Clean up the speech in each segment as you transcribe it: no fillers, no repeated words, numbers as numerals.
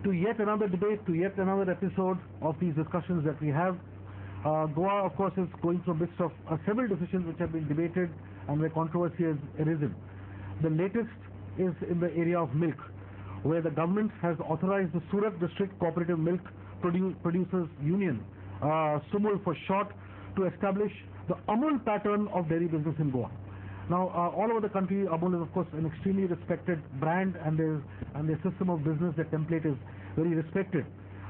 to yet another debate, to yet another episode of these discussions that we have. Goa, of course, is going through a midst of several decisions which have been debated and where controversy has arisen. The latest is in the area of milk, where the government has authorized the Surat District Cooperative Milk Producers Union, SUMUL for short, to establish the Amul pattern of dairy business in Goa. Now, all over the country, Amul is of course an extremely respected brand, and their system of business, their template is very respected.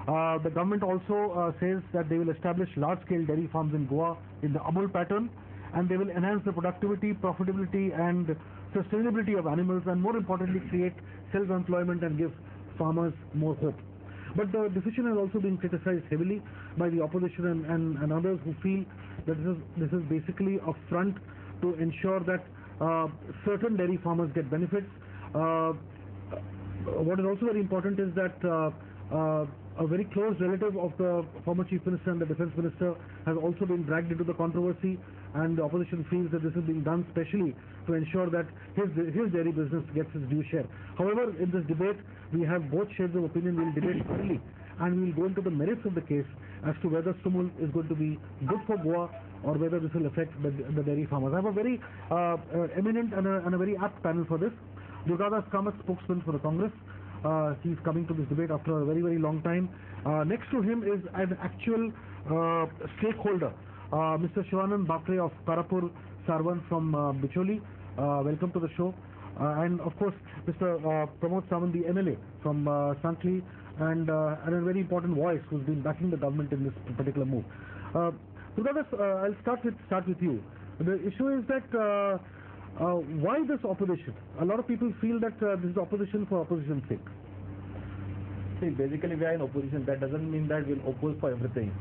The government also says that they will establish large-scale dairy farms in Goa in the Amul pattern, and they will enhance the productivity, profitability, and sustainability of animals, and more importantly, create self-employment and give farmers more hope. But the decision has also been criticized heavily by the opposition and others who feel that this is basically a front to ensure that certain dairy farmers get benefits. What is also very important is that a very close relative of the former Chief Minister and the Defence Minister has also been dragged into the controversy, and the opposition feels that this is being done specially to ensure that his dairy business gets its due share. However, in this debate, we have both shades of opinion. We will debate thoroughly, and we will go into the merits of the case as to whether SUMUL is going to be good for Goa or whether this will affect the dairy farmers. I have a very eminent and a very apt panel for this. Durgadas Kamath, spokesman for the Congress. He's coming to this debate after a very, very long time. Next to him is an actual stakeholder, Mr. Shivanand Bakre of Karapur Sawant from Bicholi. Welcome to the show. And of course, Mr. Pramod Sawant, the MLA from Sankhli, and a very important voice who's been backing the government in this particular move. Durgadas, I'll start with you. The issue is that why this opposition? A lot of people feel that this is opposition for opposition's sake. See, basically we are in opposition. That doesn't mean that we'll oppose for everything.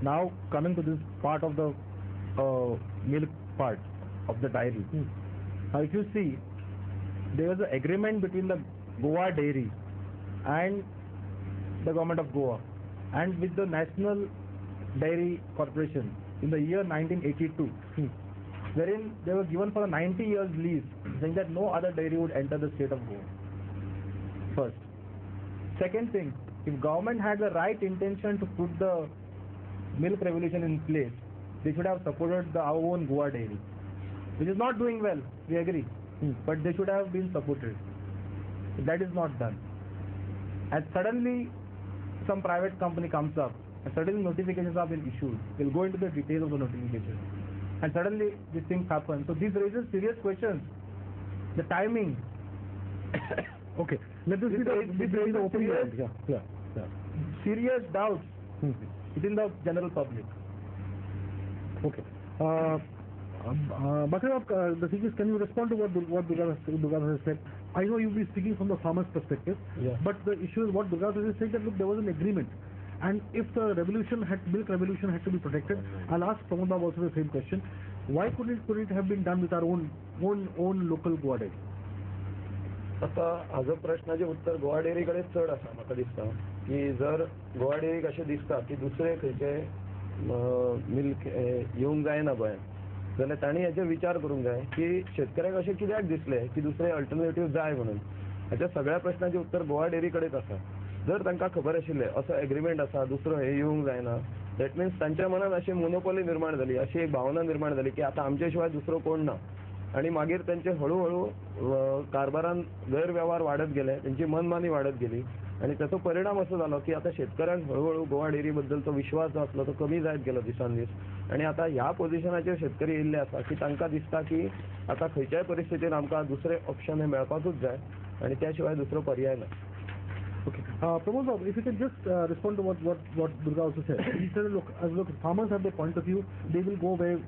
Now coming to this part of the milk part of the dairy. Now if you see, there was an agreement between the Goa Dairy and the government of Goa and with the National Dairy Corporation in the year 1982, wherein they were given for a 90 years lease, saying that no other dairy would enter the state of Goa. First. Second thing, if government had the right intention to put the milk revolution in place, they should have supported our own Goa Dairy, which is not doing well, we agree, but they should have been supported. That is not done. And suddenly some private company comes up and suddenly notifications have been issued. We'll go into the details of the notification. And suddenly these things happen. So this raises serious questions. The timing. Okay. Let us be the open. Yeah. Serious doubts within the general public. Okay. Bakre, the thing is, can you respond to what Durgadas has said? I know you'll be speaking from the farmer's perspective, but the issue is what Durgadas is saying, that look, there was an agreement, and if the milk revolution had to be protected, I'll ask Pramod also the same question. Why couldn't it have been done with our own local Goa Dairy? आता हाजो प्रश्नाचे उत्तर गोवा डेअरीकडे चड आसा म्हाका दिसता की जर गोवा डेअरीक अशें दिसता की दुसरे खंयचे मिल्क येवंक जायना गोंयांत जाल्यार तांणी हेचेर विचार करूंक जाय की शेतकऱ्याक अशें कित्याक दिसलें की दुसरे अल्टरनेटिव्ह जाय म्हणून. हाच्या सगळ्या प्रश्नाचे उत्तर गोवा डेअरी कडेच आसा. जर तांकां खबर आशिल्लें असो एग्रीमेंट आसा दुसरो हे येवंक जायना, दॅट मिन्स तांच्या मनात अशी मोनोपॉली निर्माण जाली, अशी एक भावना निर्माण जाली की आता आमचे शिवाय दुसरो कोण ना. आणि मागीर त्यांचे हळूहळू कारभारान गैरव्यवहार वाढत गेले, त्यांची मनमानी वाढत गेली आणि त्याचा परिणाम असो जालो की आता शेतकऱ्यांक हळूहळू गोवा डेअरी बद्दलचो विश्वास जो आसलो तो कमी जायत गेलो दिसान दीस. आणि आता ह्या पोझिशनाचेर शेतकरी येयल्ले आसा की तांकां दिसता की आता खंयच्याय परिस्थितीन आमकां दुसरे ऑप्शन हे मेळपाकूच जाय आणि त्या शिवाय दुसरो पर्याय ना. Okay. Pramod, if you can just respond to what Durga also said. He said, look, farmers have their point of view, they will go where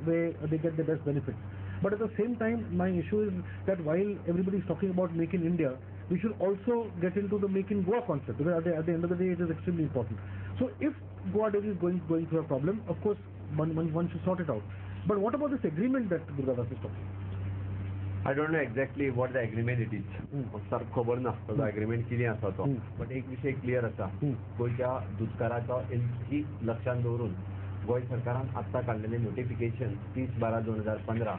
they get the best benefits. But at the same time, my issue is that while everybody is talking about Make in India, we should also get into the Make in Goa concept, because at the end of the day, it is extremely important. So if Goa Dairy is going through a problem, of course, one should sort it out. But what about this agreement that Durga is talking? I don't know exactly what the agreement it is. Sir खबर नासता तो agreement कितें आसा तो. But एक विषय clear आसा. गोंयच्या दुधकाराचो ही लक्षात दवरून गोंय सरकारान आत्ता काढलेले नोटिफिकेशन 30/12/2015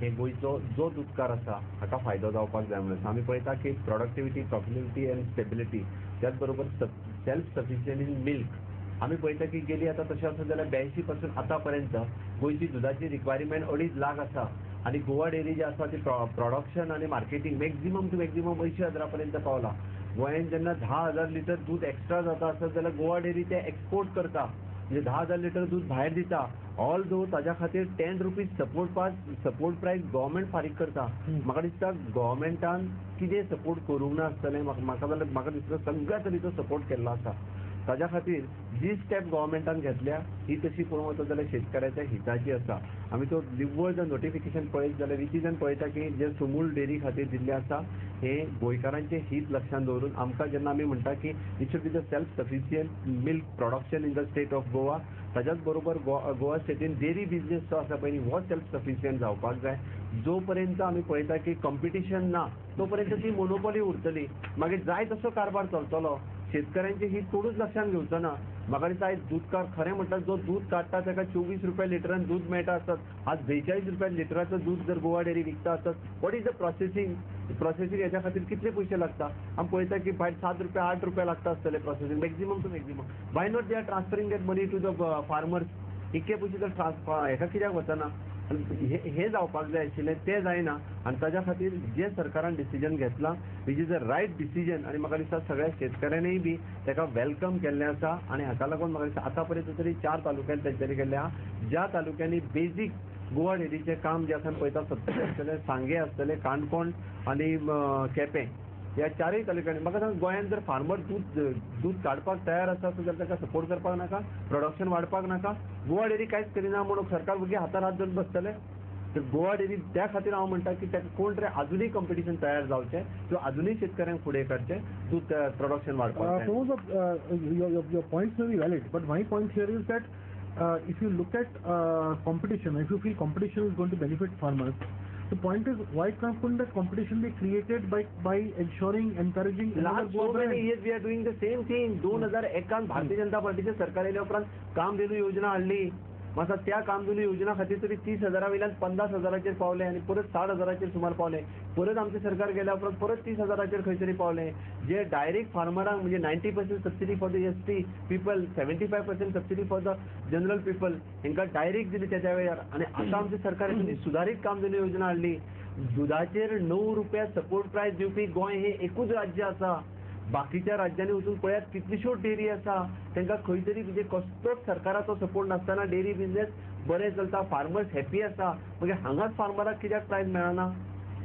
हे गोंयचो जो दुधकार आसा हाका फायदो जावपाक जाय म्हणून आमी पळयता की प्रोडक्टिविटी प्रॉफिटेबिलिटी एंड स्टेबिलिटी त्याच बरोबर सेल्फ सफिशियंट इन मिल्क आमी पळयता की गेली आतां तशें आसा जाल्यार 82 पासून आतां पर्यंत गोंयची दुधाची रिक्वायरमेंट 2.5 लाख आसा आणि गोवा डेअरी जी आसा ती प्रोडक्शन आणि मार्केटिंग मॅक्झिमम टू मॅक्झिमम 80,000 पर्यंत पावला गोंयांत जेन्ना 10,000 लिटर दूध एक्स्ट्रा जाता आसत जाल्यार गोवा डेअरी ते एक्सपोर्ट करता म्हणजे 10,000 लिटर दूध भायर दिता ऑल दो ताज्या खातीर 10 रुपीज सपोर्ट प्रायस गव्हर्मेंट फारीक करता म्हाका दिसता गव्हर्मेंटान कितें सपोर्ट करूंक ना आसतलें म्हाका दिसता सगळ्या तरेचो सपोर्ट केल्लो आसा ताज्या खातीर जी स्टेप गव्हर्मेंटान घेतल्या ही तशी पळोवंक वचत जाल्यार शेतकऱ्याच्या हिताची आसा आमी तो निव्वळ जर नोटिफिकेशन पळयत जाल्यार विचीजन पळयता की जे सुमूल डेअरी खातीर दिल्लें आसा हे गोंयकारांचे हित लक्षांत दवरून आमकां जेन्ना आमी म्हणटा की it should be the self sufficient milk production in the state of Goa ताच्याच बरोबर गोवा स्टेटीन डेअरी बिझनेस जो आसा पळय हो सेल्फ सफिशियंट जावपाक जाय जो पर्यंत आमी पळयता की कॉम्पिटिशन ना तो पर्यंत ती मोनोपॉली उरतली मागीर जाय तसो कारभार चलतलो शेतकऱ्यांचे हित कोणूच लक्षांत घेवचो ना म्हाका दिसता आयज दूधकार खरें म्हणटा जो दूध काडटा ताका 24 रुपया लिटरान दूध मेळटा आसत आज 42 रुपया लिटराचो दूध जर गोवा डेअरी विकता आसत वॉट इज द प्रोसेसींग हेच्या खातीर कितले पयशे लागता आमी पळयता की भायर 7 रुपया 8 रुपया लागता आसतले processing maximum to maximum why not they are transferring that money to the farmers इतके पयशे जर हेका कित्याक वचना हे जावपाक जाय आशिल्लें तें जायना आनी ताज्या खातीर जे सरकारान डिसिजन घेतलां which is a right decision आनी म्हाका दिसता सगळ्या शेतकऱ्यांनीय बी ताका वेलकम केल्लें आसा आनी हाका लागून म्हाका दिसता आतां पर्यंत तरी 4 तालुक्यांत तेंच्यांनी केल्लें आहा ज्या तालुक्यांनी बेजीक गोवा डेअरीचें काम जे आसा पळयता सत्तर आसतलें सांगे आसतलें काणकोण आनी केपें ह्या 4य तालुक्यांनी म्हाका सांग गोंयांत जर फार्मर दूध काडपाक तयार आसा जाल्यार ताका सपोर्ट करपाक नाका प्रोडक्शन वाडपाक नाका गोवा डेअरी कांयच करिना म्हणून सरकार भुरगे हातार हात धरून बसतले तर गोवा डेअरी त्या खातीर हांव म्हणटा की ताका कोण तरी अजुनूय कॉम्पिटिशन तयार जावचें किंवा अजुनूय शेतकऱ्यांक फुडें काडचें दूध प्रोडक्शन वाडपाक your points may be valid, but my point here is that if you look at competition, if you feel competition is going to benefit farmers, the point is why couldn't that competition be created by ensuring, encouraging last so many years we are doing the same thing 2001 Bharatiya Janata पार्टीचे सरकार येयल्या उपरांत कामधेनू योजना हाडली मात त्या कामधेनू योजना खातीर तरी 30,000 वयल्यान 50,000 पावले आनी परत 60,000 सुमार पावले परत आमचे सरकार गेल्या उपरांत परत 30,000 खंय तरी पावले जे डायरेक्ट फार्मरांक म्हणजे 90% subsidy for the ST people 75% subsidy for the general people हांकां डायरेक्ट दिली त्या वेळार आनी आतां आमचे सरकारान सुदारीत कामधेनू योजना हाडली दुधाचेर 9 रुपया सपोर्ट प्रायस दिवपी गोंय हे एकूच राज्य आसा बाकीच्या राज्यांनी वचून पळयात कितल्योश्यो डेअरी आसा तांकां खंय तरी म्हणजे कसलोच सरकाराचो सपोर्ट नासतना डेअरी बिझनेस बरें चलता फार्मर्स हॅपी आसा मागीर हांगाच फार्मराक कित्याक प्रायस मेळना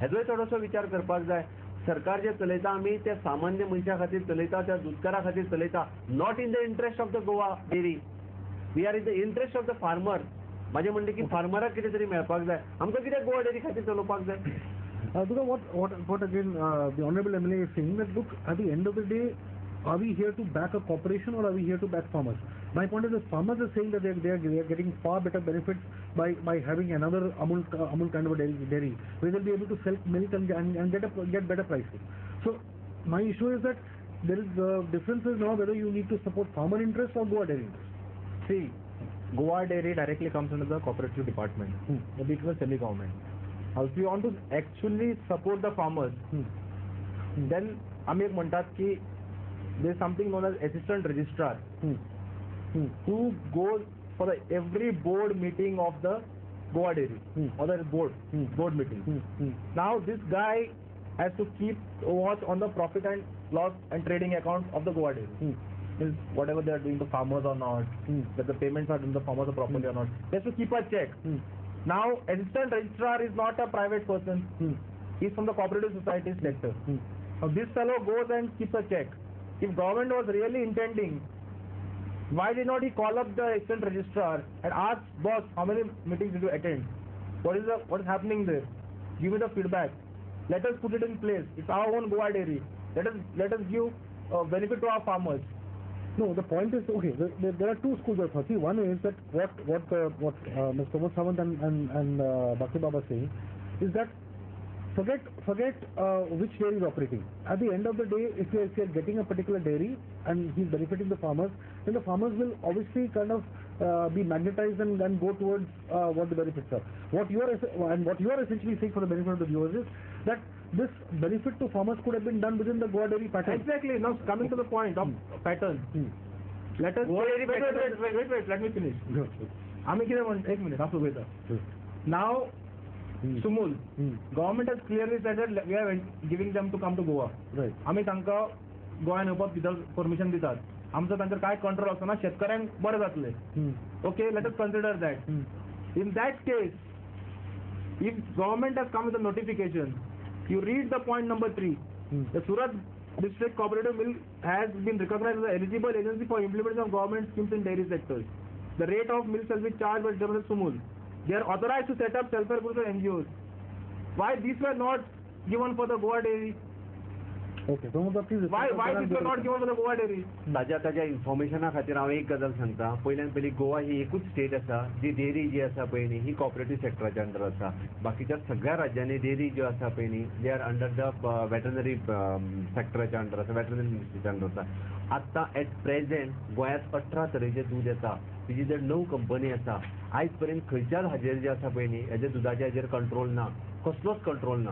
हेजोय थोडोसो विचार करपाक जाय सरकार जे चलयता आमी ते सामान्य मनशा खातीर चलयता त्या दुधकारा खातीर चलयता not in the interest of the Goa dairy we are in the interest of the farmer माझे म्हणणे की फार्मराक कितें तरी मेळपाक जाय आमकां कित्याक गोवा डेअरी खातीर चलोवपाक जाय what again the honorable MLA is saying that look at the end of the day are we here to back a corporation or are we here to back farmers? My point is that farmers are saying that they are getting far better benefits by having another Amul kind of a dairy where they'll be able to sell milk and get better pricing. So my issue is that there is the difference is now whether you need to support farmer interest or Goa dairy interest. See, Goa dairy directly comes under the cooperative department. The big one semi-government. If you want to actually support the farmers, then आम्ही एक म्हणतात की there is something known as assistant registrar who goes for every board meeting of the Goa dairy or the board meeting. Now this guy has to keep watch on the profit and loss and trading account of the Goa dairy. Means whatever they are doing to farmers or not, that the payments are done to the farmers properly or not. He has to keep a check. Now, assistant registrar is not a private person. He is from the cooperative society sector. Now, this fellow goes and keeps a check. If government was really intending, why did not he call up the assistant registrar and ask, boss, how many meetings did you attend? What is happening there? Give me the feedback. Let us put it in place. It's our own Goa dairy. Let us give benefit to our farmers. No, the point is okay. There are two schools of thought. See, one is that what Mr. Pramod Sawant and Dr. Baba saying is that forget which dairy is operating. At the end of the day, if you are getting a particular dairy and he's benefiting the farmers, then the farmers will obviously kind of be magnetized and go towards what the benefits are. What you are essentially saying for the benefit of the viewers is that this benefit to farmers could have been done within the Goa dairy pattern. Exactly. Now coming to the point of pattern. Let us wait, let me finish. आम्ही किती म्हणतो एक minute आपण घेता. Now Sumul, government has clearly said that we are giving them to come to Goa. Right. आम्ही तांकां गोंयान येवपाक विदाउट परमिशन दितात. आमचो तांचेर काय कंट्रोल आसना, शेतकऱ्यांक बरें जातलें. Okay, let us consider that. In that case, if government has come with a notification, you read the point number 3. The Surat District Cooperative Mill has been recognized as an eligible agency for implementation of government schemes in dairy sectors. The rate of mill shall be charged by Government Sumul. They are authorized to set up self-help groups and NGOs. Why these were not given for the Goa dairy? Okay, Pramod, please. Why these were not given for the Goa dairy? ताज्या इन्फॉर्मेशना खातीर हांव एक गजाल सांगता. पयल्यान पयली गोवा ही एकूच state आसा जी dairy जी आसा पळय न्ही ही कॉपरेटिव्ह सेक्टराच्या अंडर आसा. बाकीच्या सगळ्या राज्यांनी डेरी ज्यो आसा पळय न्ही they are under the veterinary सेक्टराच्या अंडर आसा, वेटरनरी मिनिस्ट्रीच्या अंडर आसा. आतां एट प्रेझेंट गोंयांत 18 तरेचे दूद येता. तेजी जर 9 कंपनी आसा. आयज पर्यंत खंयच्याच हाजेर जे आसा पळय न्ही हेजे दुदाच्या हाजेर कंट्रोल ना, कसलोच कंट्रोल ना.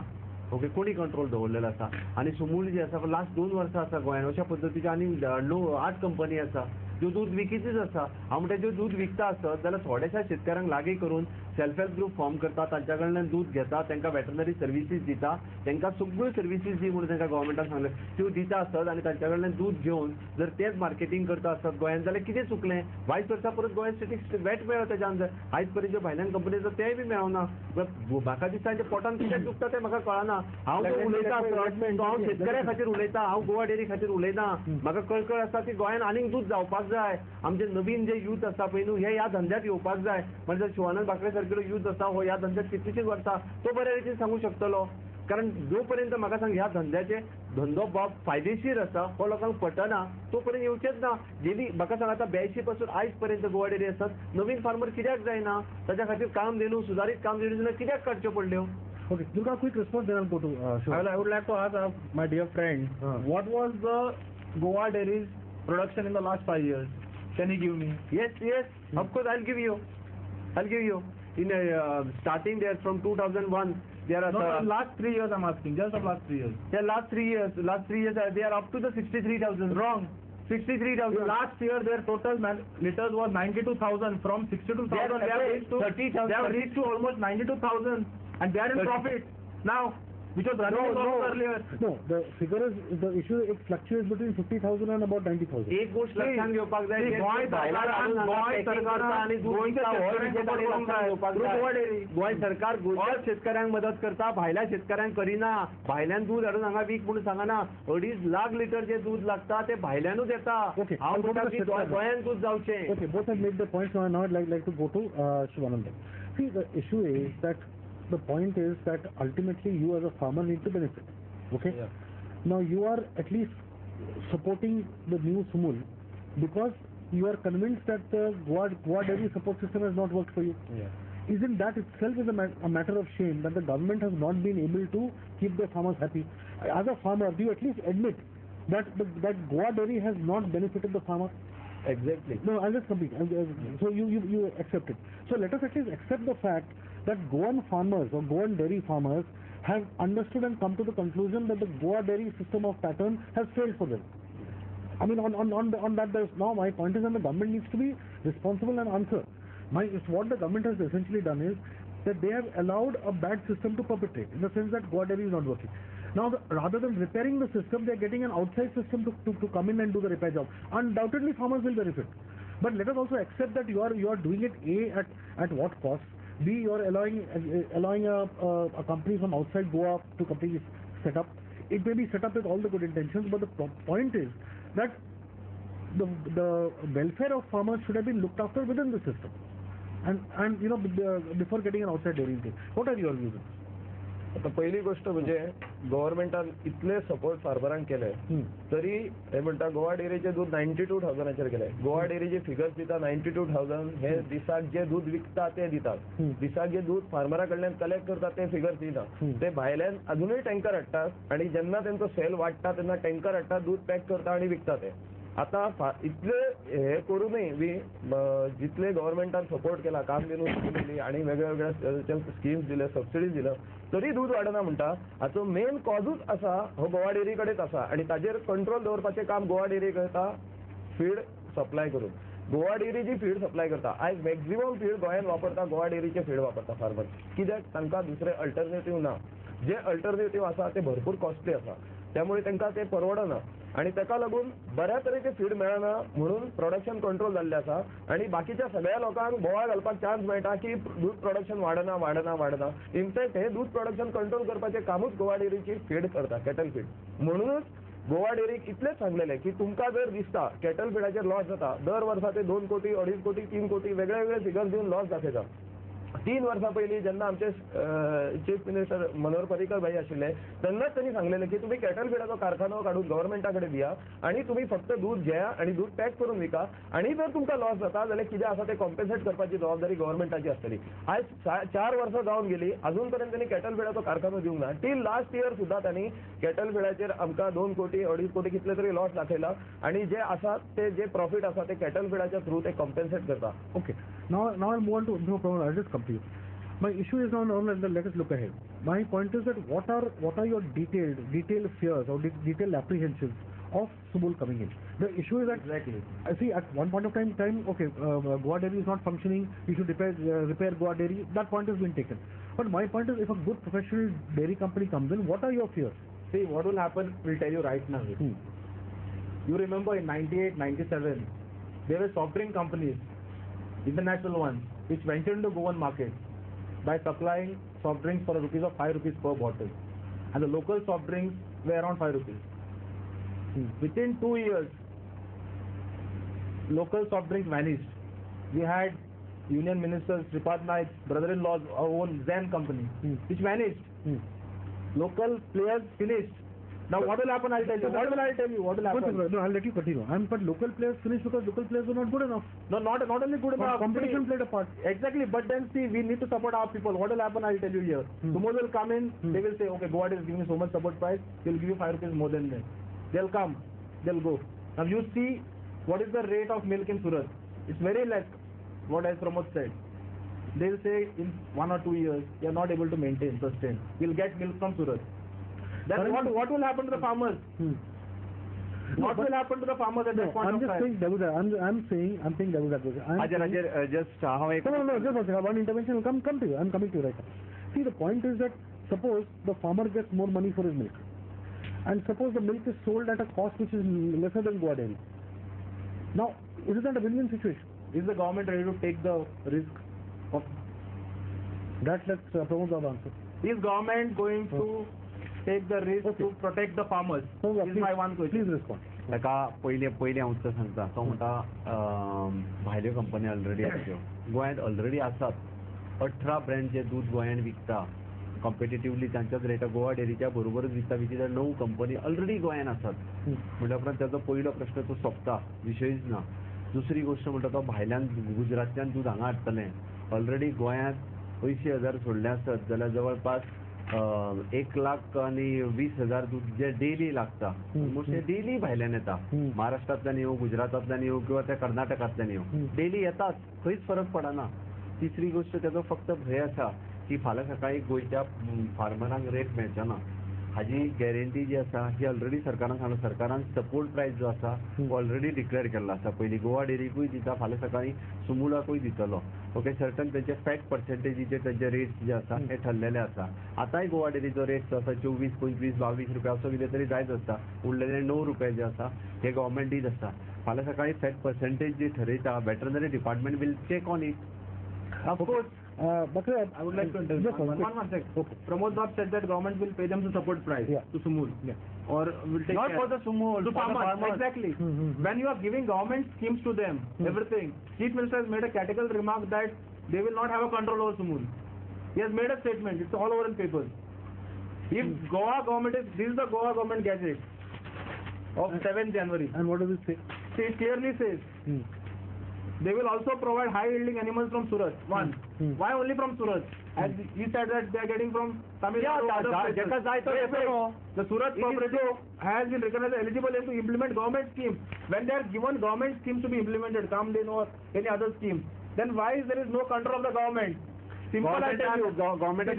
ओके, कोणी कंट्रोल दवरलेलो आसा. आनी सुमूल जे आसा लास्ट 2 वर्सां आसा गोंयांत अशा पद्दतीचे आनी 8 कंपनी आसा ज्यो दूध विकीचीच आसा. हांव म्हणटा ज्यो दूध विकता आसत जाल्यार थोड्याशा शेतकारांक लागीं करून सेल्फ हेल्प ग्रुप फॉर्म करता, तांच्या कडल्यान दूध घेता, तांकां वेटरनरी सर्विसीस दिता, तांकां सगळ्यो सर्विसीस दी म्हणून तांकां गव्हर्मेंटान सांगलें त्यो दिता आसत. आनी तांच्या कडल्यान दूध घेवन जर तेच मार्केटींग करता आसत गोंयांत जाल्यार कितें चुकलें? वायस वर्सा परत गोंयांत स्टेटीक वेट मेळ्ळो तेच्या अंदर. आयज पर्यंत ज्यो भायल्यान कंपनी आसा तेंय बी मेळना. म्हाका दिसता तांच्या पोटान कित्याक दुखता तें म्हाका कळना. हांव जो उलयता हांव शेतकऱ्या खातीर उलयता, हांव गोवा डेरी खातीर उलयना. म्हाका कळकळ आसा की गोंयांत आनीक दूध जावपाक जाय. आमचे नवीन जे यूथ आसा पळय न्हू हे ह्या धंद्यात येवपाक जाय. म्हणजे शिवानंद बाकरे सारकेलो यूथ आसा हो ह्या धंद्यात कितलीशींच वर्सां तो बऱ्या रितीन सांगू शकतलो. कारण जो पर्यंत म्हाका सांग ह्या धंद्याचे धंदो बाब फायदेशीर आसा हो लोकांक पटना तो पर्यंत येवचेच ना. जेली म्हाका सांग आतां 82 पासून आयज पर्यंत गोवा डेरी आसात. नवीन फार्मर कित्याक जायना? ताच्या खातीर काम देणू सुदारीत काम देणू कित्याक काडच्यो पडल्यो? Okay, Durga, quick response, then I'll go to Shiva. I would like to ask my dear friend, what was the Goa dairy's production in the last 5 years? Can you give me? Yes, of course I'll give you. In starting there from 2001, there are last 3 years I'm asking, just the last 3 years. Yeah, last 3 years they are up to the 63,000. Wrong. 63,000. Last year their total liters was 92,000. From 62,000 they have reached to 30,000. They have reached to almost 92,000, and they are in profit now, which was running earlier. No, the figure is, the issue, it fluctuates between 50,000 and about 90,000. एक गोष्ट लक्षात घेवपाक जाय की गोंय सरकार गोंयच्या शेतकऱ्यांक मदत करता, भायल्या शेतकऱ्यांक करिना. भायल्यान दूध हाडून हांगा वीक म्हणून सांगना. 2.5 लाख लिटर जे दूध लागता ते भायल्यानूच येता. हांव म्हणटा की गोंयांत दूध जावचें. Okay, both have made the points. Now I'd like to go to Shivananda. See, the issue is that the point is that ultimately you as a farmer need to benefit. Okay? Yeah. Now you are at least supporting the new Sumul because you are convinced that the Goa dairy support system has not worked for you. Yeah. Isn't that itself is a matter of shame that the government has not been able to keep the farmers happy? As a farmer, do you at least admit that that Goa dairy has not benefited the farmer? Exactly. No, I'll just complete. So you accept it. So let us at least accept the fact that Goan farmers or Goan dairy farmers have understood and come to the conclusion that the Goa dairy system of pattern has failed for them. I mean, on that, there's now my point is that the government needs to be responsible and answer. What the government has essentially done is that they have allowed a bad system to perpetrate in the sense that Goa dairy is not working. Now, rather than repairing the system, they are getting an outside system to come in and do the repair job. Undoubtedly, farmers will benefit. But let us also accept that you are doing it at what cost. B, you are allowing a company from outside Goa to completely set up. It may be set up with all the good intentions, but the point is that the welfare of farmers should have been looked after within the system. And before getting an outside dairy thing. What are your views? आता पहिली गोष्ट म्हणजे गव्हर्नमेंटान इतले support फार्मरांक केले तरी हे म्हणटा गोवा डेअरीचे दूध 92,000 केले. गोवा डेअरीचे फिगर्स दिता 92,000 हे दिसाक जे दूध विकता ते दितात. दिसाक जे दूध फार्मरा कडल्यान कलेक्ट करतात ते फिगर्स दिना. ते भायल्यान अजूनही टँकर हाडटात आणि जेन्ना त्यांचो सेल वाडटा तेन्ना टँकर हाडटात, दूध पॅक करता आणि विकता ते. आता इतले हे करूनय जितले गव्हर्नमेंटान सपोर्ट केला, काम दिली आणि वेगळ्या स्कीम्स दिले, सबसिडीज दिलं, तरी दूध वाडना म्हणटा. हाचो मेन कॉजूच आसा हो गोवा डेअरी कडेच आसा आणि ताजेर कंट्रोल दवरपाचें काम गोवा डेअरी करता फीड सप्लाय करून. गोवा डेअरी जी फीड सप्लाय करता, आयज मॅक्झिमम फीड गोंयांत वापरता गोवा डेअरीचे फीड वापरता फार्मर. कित्याक तांकां दुसरे अल्टरनेटीव ना. जे अल्टरनेटीव आसा ते भरपूर कॉस्टली आसा, त्यामुळे तांकां ते परवडना आणि ताका लागून बऱ्या तरेचे फीड मेळना म्हणून प्रोडक्शन कंट्रोल जाल्लें आसा आणि बाकीच्या सगळ्या लोकांक बोवाळ घालपाक चान्स मेळटा की दूध प्रोडक्शन वाडना. इनफॅक्ट हे दूध प्रोडक्शन कंट्रोल करपाचें कामूच गोवा डेअरीची फीड करता, कॅटल फीड. म्हणूनच गोवा डेअरीक इतलेच सांगलेलें की तुमकां जर दिसता कॅटल फीडाचेर लॉस जाता, दर वर्सा ते 2 कोटी, 2.5 कोटी, 3 कोटी वेगळे वेगळे फिगर्स दिवन लॉस दाखयता. 3 वर्सां पयलीं जेन्ना आमचे चीफ मिनिस्टर मनोहर पर्रीकर भाई आशिल्ले तेन्नाच त्यांनी सांगलेलें की तुम्ही कॅटल फीडाचो कारखानो काडून गव्हर्नमेंटा कडेन दिया आणि तुम्ही फक्त दूध घेया आणि दूध पॅक करून विका आणि जर तुमकां लॉस जाता जाल्यार कितें आसा ते कॉम्पेन्सेट करपाची जबाबदारी गव्हर्नमेंटाची आसतली. आयज 4 वर्सां जावन गेली, अजून पर्यंत त्यांनी कॅटल फीडाचो कारखानो दिवंक ना. टील लास्ट इयर सुद्धा त्यांनी कॅटल फीडाचेर आमकां 2 कोटी, 2.5 कोटी कितले तरी लॉस दाखयला आणि जे आसा ते जे प्रॉफिट आसा ते कॅटल फीडाच्या थ्रू ते कॉम्पेन्सेट करता. Okay. Now I'll move on to Pramod. I'll just come to you. My issue is now let us look ahead. My point is that what are your detailed fears or detailed apprehensions of Subul coming in? The issue is that Exactly. I see at one point of time, okay, Goa Dairy is not functioning. We should repair Goa Dairy. That point has been taken. But my point is, if a good professional dairy company comes in, what are your fears? See, what will happen, we'll tell you right now. You remember in 98, 97, there were soft drink companies, international ones, which ventured into Goan market by supplying soft drinks for ₹5 per bottle. And the local soft drinks were around ₹5. Within 2 years, local soft drinks vanished. We had Union Minister Sripad Naik's brother-in-law's own Zen company, which vanished. Local players finished. Now what will happen, I'll tell you. What will happen? No, I'll let you continue. But local players finished because local players were not good enough. No, not only good enough. Competition played a part. Exactly, but then see, we need to support our people. What will happen, I'll tell you here. Tomorrow will come in, they will say, okay, Goa is giving you so much support price, we'll give you ₹5 more than them. They'll come, they'll go. Now you see, what is the rate of milk in Surat? It's very less, what as Pramod said. They'll say in 1 or 2 years, we are not able to sustain. We'll get milk from Surat. Then what will happen to the farmers? What will happen to the farmers at that point I'm of just time? saying devil's advocate. I'm saying devil's advocate. just how I No, just one second. One intervention will come to you. I'm coming to you right now. See, the point is that suppose the farmer gets more money for his milk, and suppose the milk is sold at a cost which is lesser than Goa Dairy. Now, isn't that a win-win situation? Is the government ready to take the risk of That let's Pramod answer. is government going to take the risk to protect the farmers? Is my one question. Please respond. ताका पयली हांव उत्तर सांगता. तो म्हणटा भायल्यो company already आसल्यो गोंयांत already आसात. 18 brand जे दूध गोंयांत विकता कॉम्पिटिटिवली तांच्याच रेटा गोवा डेअरीच्या बरोबरच विकता. विचित्र 9 कंपनी ऑलरेडी गोंयांत आसात. म्हटल्या उपरांत त्याचो पयलो प्रश्न तो सोंपता, विशयच ना. दुसरी गोष्ट म्हणटा तो भायल्यान गुजरातल्यान दूध हांगा हाडटलें. ऑलरेडी गोंयांत 80,000 सोडले आसत जाल्यार जवळपास 1,20,000 दूध जे डेली लागता ऑलमोस्ट ते डेली भायल्यान येता. महाराष्ट्रांतल्यान येवं, गुजरातांतल्यान येवं किंवा त्या कर्नाटकांतल्यान येवं, डेली येतात. खंयच फरक पडना. तिसरी गोष्ट त्याचो फक्त भंय आसा की फाल्यां सकाळी गोंयच्या फार्मरांक रेट मेळचे ना. हाजी गॅरंटी जी आसा ही ऑलरेडी सरकारान सांगला. सरकारान सपोर्ट प्रायस जो आसा ऑलरेडी डिक्लेअर केल्लो आसा. पयलीं गोवा डेअरीकूय दिता, फाल्यां सकाळी सुमुलाकूय दितलो. ओके, सर्टन तेंचे फॅट पर्सेंटेजीचे तेंचे रेट्स जे आसा हे ठरलेले आसा. आतांय गोवा डेअरीचो रेट जो आसा 24, 25, 22 रुपया असो कितें तरी जायत आसता. उरलेले 9 रुपया जे आसा हे गव्हर्मेंट दीत आसता. फाल्यां सकाळी फॅट पर्सेंटेज जी ठरयता veterinary department will check on it. Of course. But I would like to intervene. Just One sec. Okay. Pramod Bab said that government will pay them the support price to Sumul. Or will take Not care. for the Sumul, to for the farmers. farmers. Exactly. When you are giving government schemes to them, everything. Chief Minister has made a categorical remark that they will not have a control over Sumul. He has made a statement. It's all over in papers. If Goa government this is the Goa government gazette of 7th January. And what does it say? See, it clearly says they will also provide high yielding animals from Surat. One. Why only from Surat? As he said that they are getting from Tamil Nadu. The Surat cooperative has been recognized as eligible to implement government schemes. When they are given government schemes to be implemented, Kamden or any other scheme, then why is there is no control of the government? Simple I tell you. Government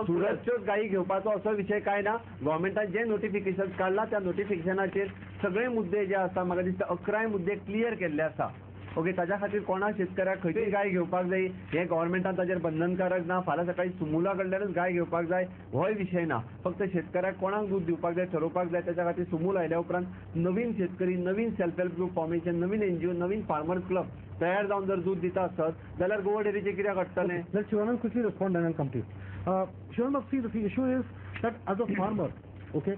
सुरतच्योच गायी घेवपाचो असो विषय काय ना. गव्हर्नमेंटान जे notification काढला त्या नोटिफिकेशनाचेर सगळे मुद्दे जे आसा म्हाका दिसता 11 मुद्दे क्लियर केल्ले आसा. ओके, ताज्या खातीर कोणा शेतकऱ्याक खंयची गाय घेवपाक जाय हे गव्हर्नमेंटान ताजेर बंधनकारक ना. फाल्यां सकाळी सुमुला कडल्यानच गाय घेवपाक जाय होय विषय ना. फक्त शेतकऱ्याक कोणाक दूध दिवपाक जाय ठरोवपाक जाय. त्याच्या खातीर सुमूल आयल्या उपरांत नवीन शेतकरी, नवीन सेल्फ हेल्प ग्रुप फॉर्मेशन, नवीन NGO, नवीन फार्मर्स क्लब तयार जावन जर दूध दिता आसत जाल्यार गोवा डेरीचे कित्याक अडटले? Let Shivanand quickly respond and I'll come to you. Shivanand, see, the issue is that as a farmer, okay,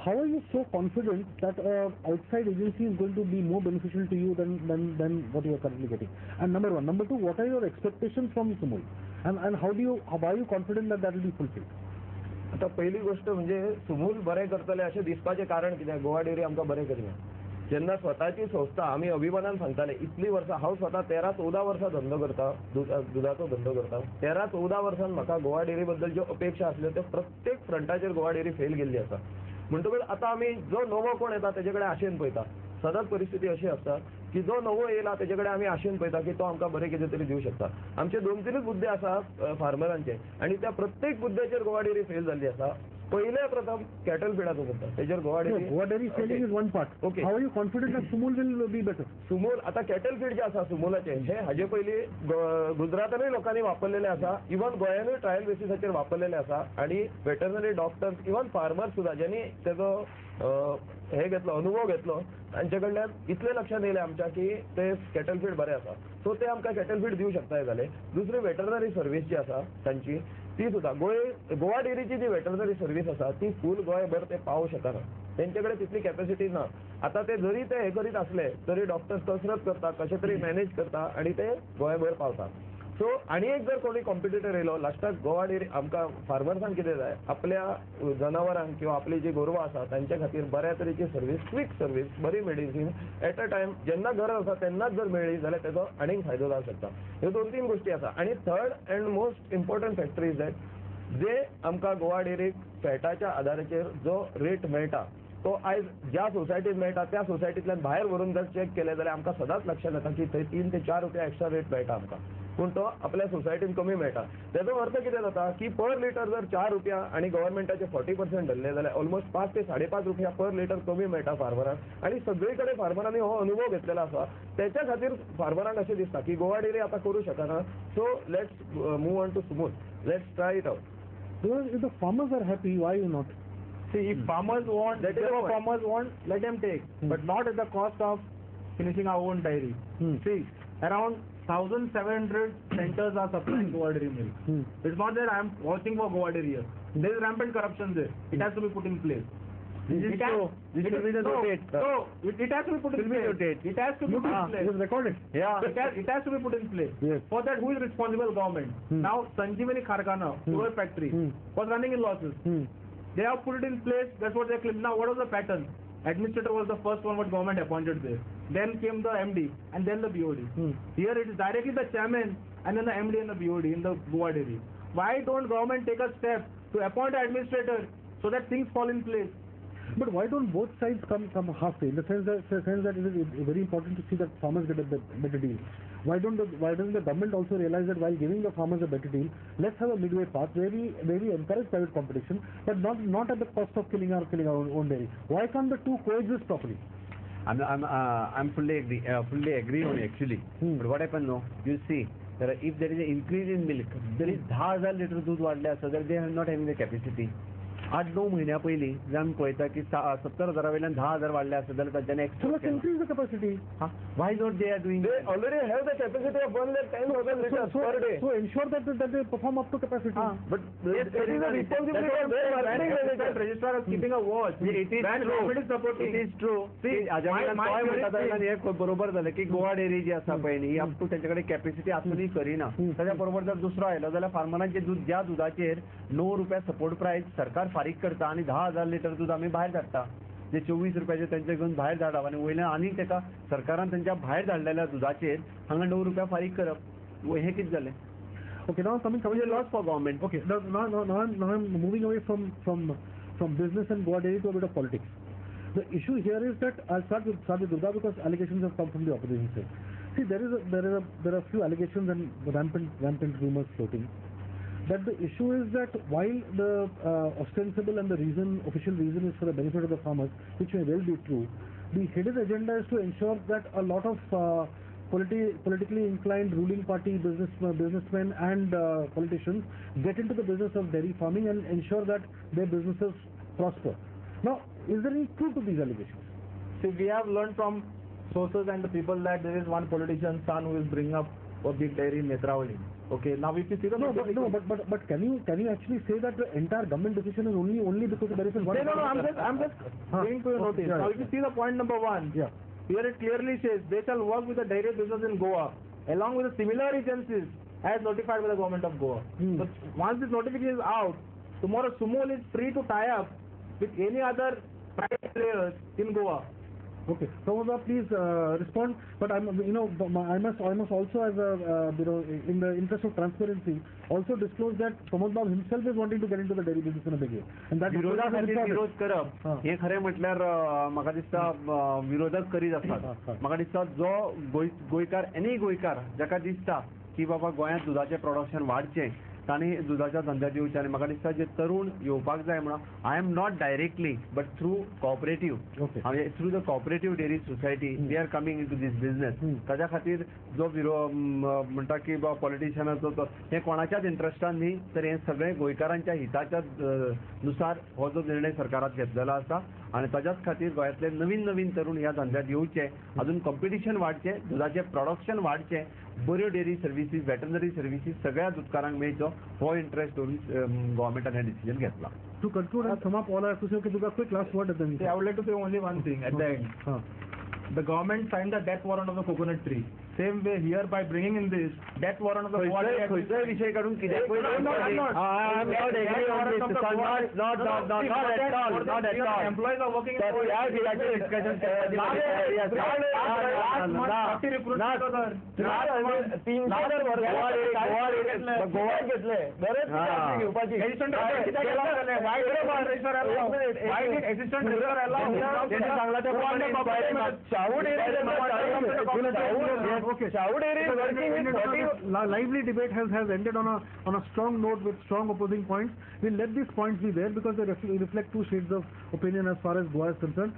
how are you so confident that outside agency is going to be more beneficial to you than what you are currently getting? And number one. Number two, what are your expectations from Sumul? And how are you confident that will be fulfilled? आता पहिली गोष्ट म्हणजे सुमूल बरें करतले अशें दिसपाचें कारण कितें? Goa dairy आमकां बरें करिना. जेन्ना स्वताची संस्था आमी अभिमानान सांगताले इतली वर्सां, हांव स्वता 13-14 वर्सां धंदो करता, दुधाचो धंदो करता. 13-14 वर्सान म्हाका गोवा डेरी बद्दल ज्यो अपेक्षा आसल्यो त्यो प्रत्येक फ्रंटाचेर गोवा डेरी फेल गेल्ली आसा. म्हणटकूच आतां आमी जो नवो कोण येता तेजे कडेन आशेन पळयता. सदांच परिस्थिती अशी आसता की जो नवो येयला तेजे कडेन आमी आशेन पळयता की तो आमकां बरें कितें तरी दिवं शकता. आमचे 2-3 मुद्दे आसा फार्मरांचे आनी त्या प्रत्येक मुद्द्याचेर गोवा डेरी फेल जाल्ली आसा. पहिले प्रथम कॅटल फिडाचो मुद्दा, तेजेर Goa dairy selling is one part. Okay. How are you confident that Sumul will be better? Sumul आता कॅटल फीड जे आसा सुमूलाचे हे हाजे पयली गुजरातानूय लोकांनी वापरलेले आसा, इवन गोंयानूय ट्रायल बेसिसाचेर वापरलेले आसा. आणि वेटरनरी डॉक्टर्स, इवन फार्मर्स सुद्धा ज्यांनी तेजो हे घेतलो, अनुभव घेतलो, तांचे कडल्यान इतले लक्षात येयले आमच्या की ते कॅटल फीड बरें आसा. सो ते आमकां कॅटल फीड दिवं शकता जाले. दुसरी वेटरनरी सर्वीस जी आसा तांची ती सुद्धा गोवा डेरीची जी वेटरनरी सर्वीस आसा ती फूल गोंयभर ते पावूं शकना. तेंचे कडेन तितली कॅपॅसिटी ना. आता ते जरी ते हे करीत असले तरी डॉक्टर्स कसरत करता, कशें तरी मॅनेज करता आणि ते गोंयभर पावता. सो आनी एक जर कोणी कॉम्पिटिटर येयलो, लास्टाक गोवा डेरी आमकां फार्मर्सांक कितें जाय, आपल्या जनावरांक किंवा आपली जी गोरवां आसा तांच्या खातीर बऱ्या तरेची सर्वीस, क्विक सर्वीस, बरी मेडिसीन एट अ टायम जेन्ना गरज आसा तेन्नाच जर मेळ्ळी जाल्यार तेजो आनीक फायदो जावंक शकता. ह्यो 2-3 गोश्टी आसा. आनी third and most important factor is that जे आमकां गोवा डेरीक फॅटाच्या आदाराचेर जो रेट मेळटा तो आयज ज्या सोसायटीत मेळटा त्या सोसायटींतल्यान भायर व्हरून जर चॅक केले जाल्यार आमकां सदांच लक्षात येता की थंय 3 ते 4 रुपया एक्स्ट्रा रेट मेळटा आमकां, पूण तो आपल्या सोसायटीन कमी मेळटा. तेजो अर्थ कितें जाता की पर लिटर जर 4 रुपया आनी गव्हर्नमेंटाचे 40% धरले जाल्यार ऑलमोस्ट 5 ते 5.5 रुपया पर लिटर कमी मेळटा फार्मरांक. आनी सगळे कडेन फार्मरांनी हो अनुभव घेतलेलो आसा. त्याच्या खातीर फार्मरांक अशें दिसता की गोवा डेरी आतां करूं शकना. So let's move on to smooth, let's try it out. Because if the farmers are happy, why you not? See, if farmers want, let them take, but not at the cost of finishing our own dairy. See, around 1,700 centers are supplying Goa dairy milk. It's not that I am watching for Goa dairy here. There is rampant corruption there. It has to be put in place. It has to be put in place. It has to be put in place. It is recorded. Yeah, it has to be put in place. Yes. For that, who is responsible? Government. Now, Sanjeevani Kharkhana, sugar factory, was running in losses. They have put it in place. That's what they claim. Now, what was the pattern? Administrator was the first one what government appointed there. Then came the MD and then the BOD. Here it is directly the chairman and then the MD and the BOD in the Goa dairy. Why don't government take a step to appoint an administrator so that things fall in place? But why don't both sides come halfway? In the sense that it is very important to see that farmers get a better deal. Why doesn't the government also realize that while giving the farmers a better deal, let's have a midway path where we encourage private competition, but not at the cost of killing our own dairy. Why can't the two coexist properly? I'm fully agree on it actually. But what happened now? You see, if there is an increase in milk, there is 10,000 liter दूध वाढले असं, they are not having the capacity. 8-9 महिन्या पयलीं जे आमी पळयता की 70,000 वयल्यान 10,000 वाडले आसत जाल्यार तांच्यानी So let's increase the capacity. Why not they are doing They already have the capacity of 110,000 liters per day. So ensure that they perform up to capacity. But there is a responsibility of their marketing manager. Registrar is keeping a watch. It is true. It is true. See, हे बरोबर झालं की Goa dairy जी आसा पळय न्ही up to त्यांच्याकडे capacity आसूनय करिना त्याच्या बरोबर जर दुसरो आयलो जाल्यार फार्मरांचे दूध ज्या दुधाचेर 9 रुपया सपोर्ट प्रायस सरकार फारीक करता आणि 10,000 लिटर दूध आमी भायर धाडटा जे 24 रुपयाचे त्यांचे घेऊन भायर धाडप आणि वयल्यान आनी ताका सरकारान त्यांच्या भायर धाडलेल्या दुधाचेर हांगा 9 रुपया फारीक करप हे कितें जालें Okay, now coming म्हणजे loss for government Okay, now I'm moving away from business and Goa dairy to a bit of politics. The issue here is that I'll start with Durga because allegations have come from the opposition side. See, there are few allegations and rampant rumors floating. That the issue is that while the ostensible and the official reason is for the benefit of the farmers, which may well be true, the hidden agenda is to ensure that a lot of politically inclined ruling party businessmen and politicians get into the business of dairy farming and ensure that their businesses prosper. Now, is there any truth to these allegations? See, we have learned from sources and the people that there is one politician's son who is bringing up a big dairy in Netravali. Okay, now if you see the but can you actually say that the entire government decision is only because there is one? No, I'm just bringing to your notice. Yeah, now, if you see the point number 1, yeah. Here it clearly says they shall work with the dairy business in Goa along with the similar agencies as notified by the government of Goa. But once this notification is out, tomorrow Sumol is free to tie up with any other private players in Goa. Okay, Pramod, please respond. But I must also, as in the interest of transparency, also disclose that Pramod himself is wanting to get into the dairy business in a big way, and that विरोध करप हे खरें म्हटल्यार म्हाका दिसता विरोधक करीत आसतात म्हाका दिसता जो गोंयकार एनी गोंयकार जाका दिसता की बाबा गोंयांत दुधाचें प्रोडक्शन वाडचें तांणी दुधाच्या धंद्यात येवचें आनी म्हाका दिसता जे तरुण येवपाक जाय म्हणून I am not directly but through cooperative through the cooperative dairy society they are coming into this business ताच्या खातीर जो म्हणटा की बाबा पॉलिटिशियनाचो हे कोणाच्याच इंट्रस्टान न्ही तर हे सगळे गोंयकारांच्या हिताच्या नुसार हो जो निर्णय सरकारान घेतलेलो आसा आणि ताच्याच खातीर गोंयांतले नवीन तरुण ह्या धंद्यात येवचे अजून कॉम्पिटिशन वाडचें दुधाचें प्रोडक्शन वाडचें बऱ्यो डेअरी सर्विसीस वेटनरी सर्विसीस सगळ्या दुधकारांक मेळचो हो इंटरेस्ट दवरून गव्हर्नमेंटान हे डिसिजन घेतला. To conclude and sum up all I have to say, okay, quick last word at the end. I would like to say only one thing at the end. The government signed the death warrant of the coconut tree. Same way here by bringing in this death warrant of the water. खंयचोय विषय काढून कित्याक employees are working lively debate has ended on a strong note with strong opposing points. We'll let these points be there because they reflect two shades of opinion as far as Goa is concerned.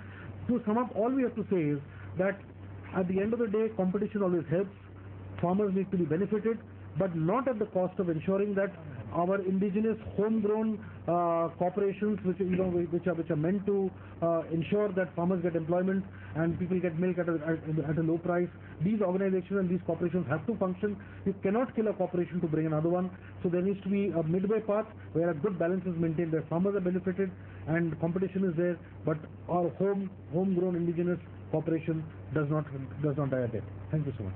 To sum up, all we have to say is that at the end of the day, competition always helps. Farmers need to be benefited, but not at the cost of ensuring that our indigenous homegrown corporations which are meant to ensure that farmers get employment and people get milk at a low price, these organizations and these corporations have to function. You cannot kill a corporation to bring another one. So there needs to be a midway path where a good balance is maintained, where farmers are benefited and competition is there, but our homegrown indigenous corporation does not die a death. Thank you so much.